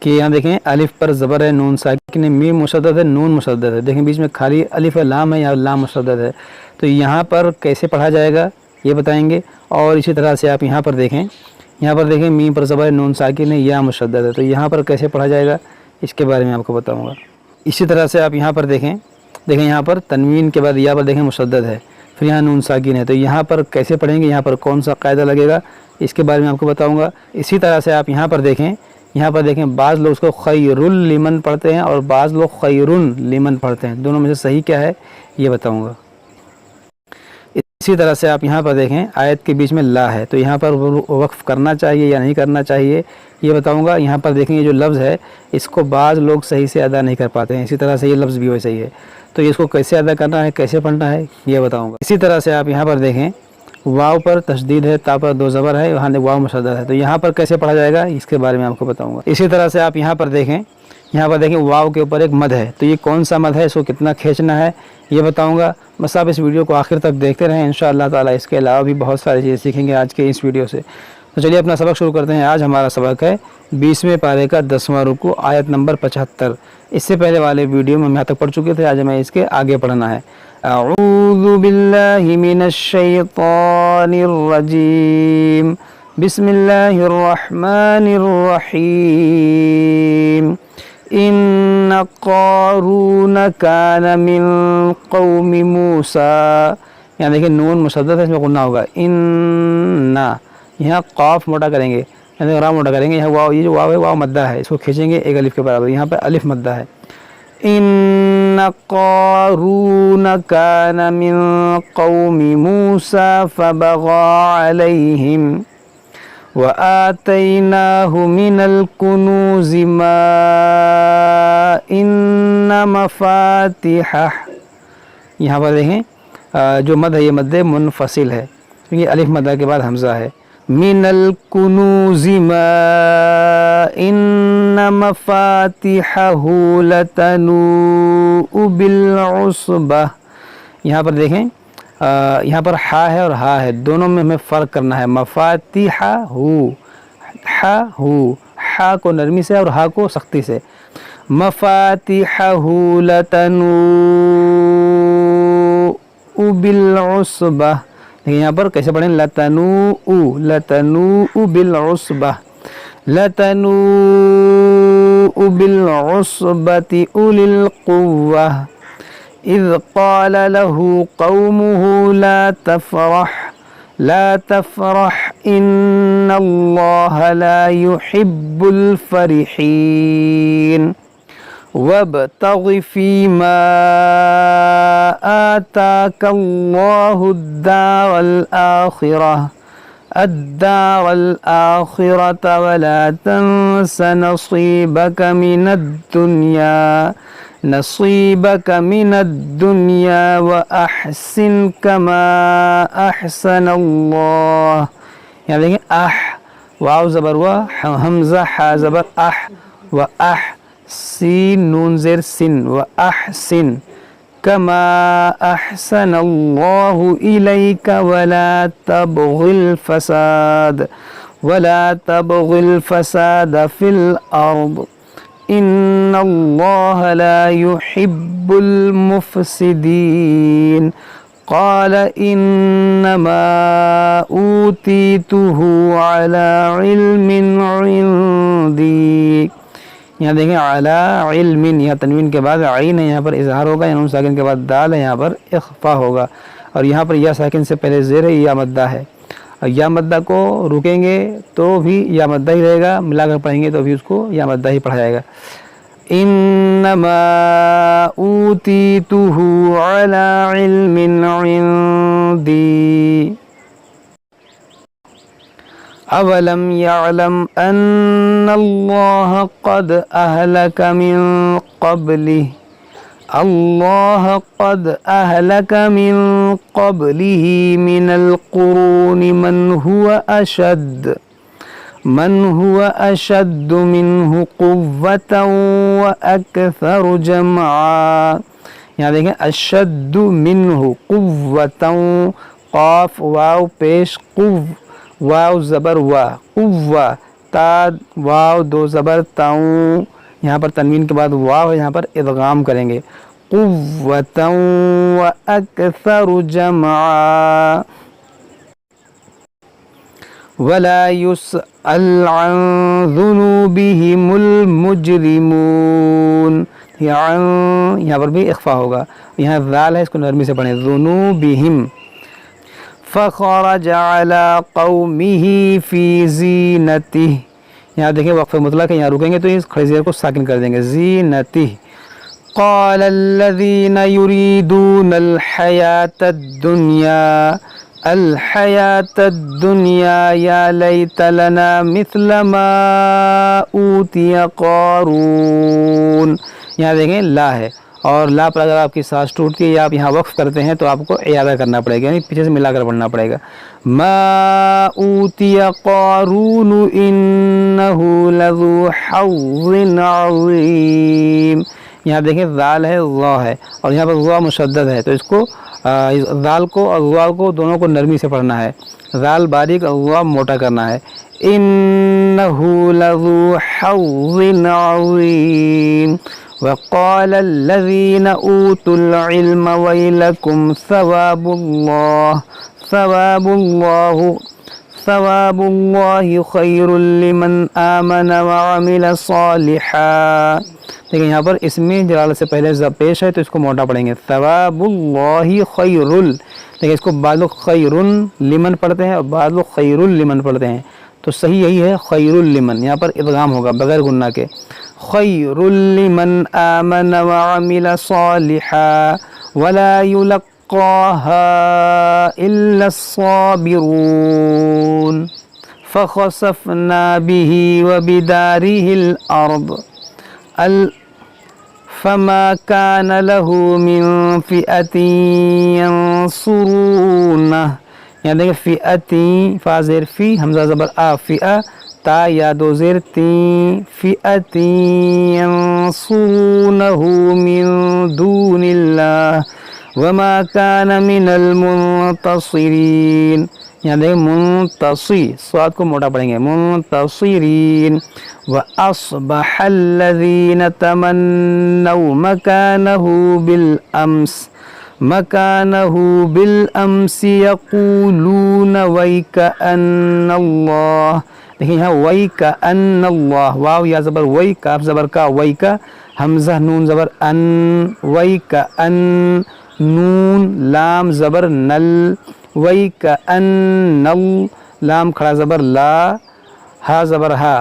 کہ یہاں دیکھیں الف پر زبر ہے، نون ساکن ہے، میم مشدد ہے، نون مشدد ہے، دیکھیں بیچ میں خالی الف ہے، لام ہے، یا لام مشدد ہے. تو یہاں پر کیسے پڑھا جائے گا یہ بتائیں گے. اور اسی طرح سے آپ یہاں پر دیکھیں میم پر زبر ہے، نون ساکن ہے، یا مشدد ہے. تو یہاں پر کیسے پڑھا جائے گا اس کے بارے میں آپ کو بتاؤں گا. اسی طرح سے آپ یہاں پر دیکھیں یہاں پر تنوین کے بعد یا پر دیکھیں مشدد ہے، پھر یہاں نون ساکن ہے. تو یہاں پر کیسے پڑھیں گے، یہاں پر کون سا قاعدہ لگے گا اس کے بارے میں آپ کو بتاؤں گا. اسی طرح سے آپ یہاں پر دیکھیں بعض لوگ اس کو خیر لمن پڑھتے ہیں اور بعض لوگ خیرن لمن پڑھتے ہیں. دونوں میں سے صحیح کیا ہے یہ بتاؤں گا. اسی طرح سے آپ یہاں پر دیکھیں آیت کے بیچ میں لا ہے، تو یہاں پر وقف کرنا چاہیے یا نہیں کرنا چاہیے یہ بتاؤں گا. یہاں پر دیکھیں یہ جو لفظ ہے اس کو بعض لوگ صحیح سے ادا نہیں کر پاتے ہیں. اسی طرح سے یہ لفظ بھی ویسا ہی ہے، تو اس کو کیسے ادا کرنا ہے، کیسے پڑھنا ہے یہ بتاؤں گا. اسی طرح سے آپ یہاں پر دیکھیں واو پر تشدید ہے، تا پر دو زبر ہے، وہاں واو مشدد ہے. تو یہاں پر کیسے پڑھا جائے گا اس کے بارے میں آپ کو بتاؤں گا. اسی طرح سے آپ یہاں پر دیکھیں واو کے اوپر ایک مد ہے، تو یہ کون سا مد ہے، اس کو کتنا کھینچنا ہے یہ بتاؤں گا. بس آپ اس ویڈیو کو آخر تک دیکھتے رہیں، انشاءاللہ تعالی اس کے علاوہ بھی بہت ساری چیزیں سیکھیں گے آج کے اس ویڈیو سے. تو چلیے اپنا سبق شروع کرتے ہیں. آج ہمارا سبق ہے 20ویں پارے کا 10واں رکوع، آیت نمبر 75. اس سے پہلے والے ویڈیو میں ہم یہاں تک پڑھ چکے تھے، آج ہمیں اس کے آگے پڑھنا ہے. اعوذ باللہ من الشیطان الرجیم، بسم اللہ الرحمن الرحیم. ان قارون کان من قوم موسیٰ، یہاں دیکھیں نون مشدد ہے، اس میں غنہ ہوگا. یہاں قاف موٹا کریں گے، یعنی را موٹا کریں گے. یہاں واو، یہ جو واو ہے واو مدہ ہے، اس کو کھینچیں گے ایک الف کے برابر. یہاں پہ الف مدہ ہے. ان قارون کان من قوم موسیٰ فبغى علیہم وآتیناہ من الکنوز ما ان مفاتحہ. یہاں پر دیکھیں جو مد ہے یہ مد منفصل ہے، کیونکہ الف مدہ کے بعد حمزہ ہے. من الکنوز ما ان مفاتحہ لتنوء بالعصبہ. یہاں پر دیکھیں یہاں پر ہا ہے اور ہا ہے، دونوں میں ہمیں فرق کرنا ہے. مفاتحہ ہا کو نرمی سے اور ہا کو سختی سے. مفاتحہ لتنوء بالعصبہ. یہاں پر کیسے پڑھیں، لتنوء بالعصبہ، لتنوء بالعصبۃ اولی القوہ اذ قال له قومه لا تفرح ان اللہ لا يحب الفرحین. وابتغ فيما آتاك الله الدار الآخرة ولا تنس نصيبك من الدنيا وأحسن كما أحسن الله. یہاں دیکھیں واو زبر وا، حمزہ حا زبر و سین نون زیر سن، و احسن کما احسن اللہ الیک ولا تبغ الفساد فی الارض ان اللہ لا يحب المفسدین. قال انما اوتیتہ علی علم عندی. یہاں دیکھیں علی علم، یہاں تنوین کے بعد عین ہے، یہاں پر اظہار ہوگا. یہاں نون ساکن کے بعد دال ہے، یہاں پر اخفا ہوگا. اور یہاں پر یا ساکن سے پہلے زیر ہے، یا مدہ ہے. اور یا مدہ کو رکیں گے تو بھی یا مدہ ہی رہے گا، ملا کر پڑھیں گے تو بھی اس کو یا مدہ ہی پڑھا جائے گا. انما اوتیتہ علی علم عندی اولم يعلم ان اللہ قد اہلک من قبلہ من القرون من هو اشد منہ قوة واکثر جمعا. یہاں دیکھیں اشد منہ قوة، قاف واو پیش واو زبر وا، قوة تا واو دو زبر تاؤں، یہاں پر تنوین کے بعد واو ہے، یہاں پر ادغام کریں گے، قوۃ واکثر جمعا، ولا يسأل عن ذنوبهم المجرمون، یہاں پر بھی اخفا ہوگا، یہاں ذال ہے، اس کو نرمی سے پڑھیں، ذنوبہم، فخرج على قومه في زینتہ، یہاں دیکھیں وقف مطلق ہے، یہاں رکیں گے تو اس کھڑے زیر کو ساکن کر دیں گے، زینتہ، قال الذين يريدون الحياة الدنيا يا ليت لنا مثل ما اوتی قارون، یہاں دیکھیں لا ہے، اور لا پر اگر آپ کی سانس ٹوٹتی ہے یا آپ یہاں وقف کرتے ہیں تو آپ کو اعادہ کرنا پڑے گا، یعنی پیچھے سے ملا کر پڑھنا پڑے گا، ما اوتی قارون انہ لذو حظ عظیم، یہاں دیکھیں ذال ہے ضا ہے، اور یہاں پر ضا مشدد ہے، تو اس کو ذال کو اور ضا کو دونوں کو نرمی سے پڑھنا ہے، ذال باریک اور ضا موٹا کرنا ہے، انہ لذو حظ عظیم، وقال الذين اوتوا العلم ويلكم ثواب الله خير لمن آمن وعمل صالحا، لیکن یہاں پر اسم جلالت سے پہلے ض پیش ہے تو اس کو موٹا پڑھیں گے، ثواب اللہ خیر، لیکن اس کو بعض لوگ خیر لمن پڑھتے ہیں اور بعض لوگ خیر لمن پڑھتے ہیں، تو صحیح یہی ہے خیر لمن، یہاں پر ادغام ہوگا بغیر غنہ کے، خیر لمن آمن وعمل صالحا ولا يلقاها الا الصابرون، فخسفنا به وبداره الارض فما كان له من فئة ينصرونه، یعنی دیکھیں فئتی فا زیر فی حمزہ زبر آ، فئہ تا یا دو زیر تین، فئة ينصرونه من دون اللہ وما كان من المنتصرین، یہاں دیکھیں منتصی، صاد کو موٹا پڑھیں گے، منتصرین، وَأَصْبَحَ الَّذِينَ تَمَنَّوْا مَكَانَهُ بِالْأَمْسِ يَقُولُونَ وَيْكَأَنَّ اللَّهَ، دیکھیں یہاں وَيْكَأَنَّ اللَّهَ، واو یا زبر وَي، کاف زبر کا، وَيْكَ، حمزہ نون زبر ان، وَيْكَأَنَّ، نون لام زبر نل، وَيْكَأَنَّ، لام کھڑا زبر لا، ہا زبر ہا،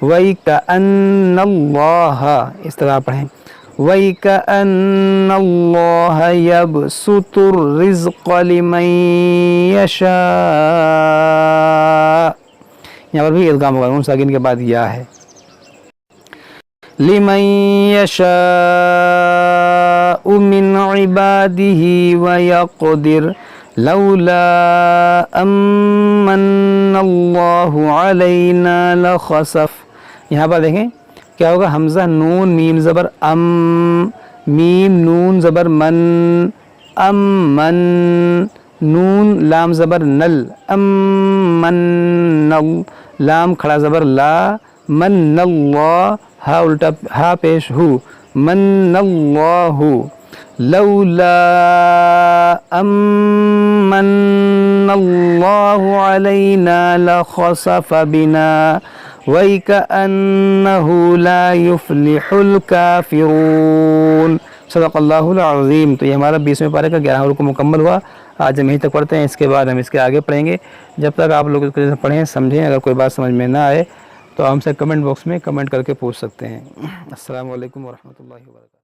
وَيْكَأَنَّ اللَّهَ، اس طرح پڑھیں، وَيْكَأَنَّ اللَّهَ يَبْسُطُ الرِّزْقَ لِمَن يَشَاءُ، یہاں پر بھی ادغام ہوگا، نون ساکن کے بعد یا ہے، لِمَن يَشَاءُ مِنْ عِبَادِهِ وَيَقْدِرُ لولا امن اللہ علینا لخسف، یہاں پر دیکھیں کیا ہوگا، حمزہ نون میم زبر ام، میم نون زبر من، امن، نون لام زبر نل، امن، لام کھڑا زبر لا، من اللہ، ہا الٹا ہا پیش ہو، من اللہ، لولا امن اللہ علینا لخسف بنا وَيْكَأَنَّهُ لَا يُفْلِحُ الْكَافِرُونَ، صدق اللہ العظیم۔ تو یہ ہمارا 20ویں پارے کا 11واں رکوع مکمل ہوا، آج ہم یہیں تک پڑھتے ہیں، اس کے بعد ہم اس کے آگے پڑھیں گے، جب تک آپ لوگ اس کو پڑھیں سمجھیں، اگر کوئی بات سمجھ میں نہ آئے تو ہم سے کمنٹ باکس میں کمنٹ کر کے پوچھ سکتے ہیں۔ السلام علیکم ورحمۃ اللہ وبرکاتہ۔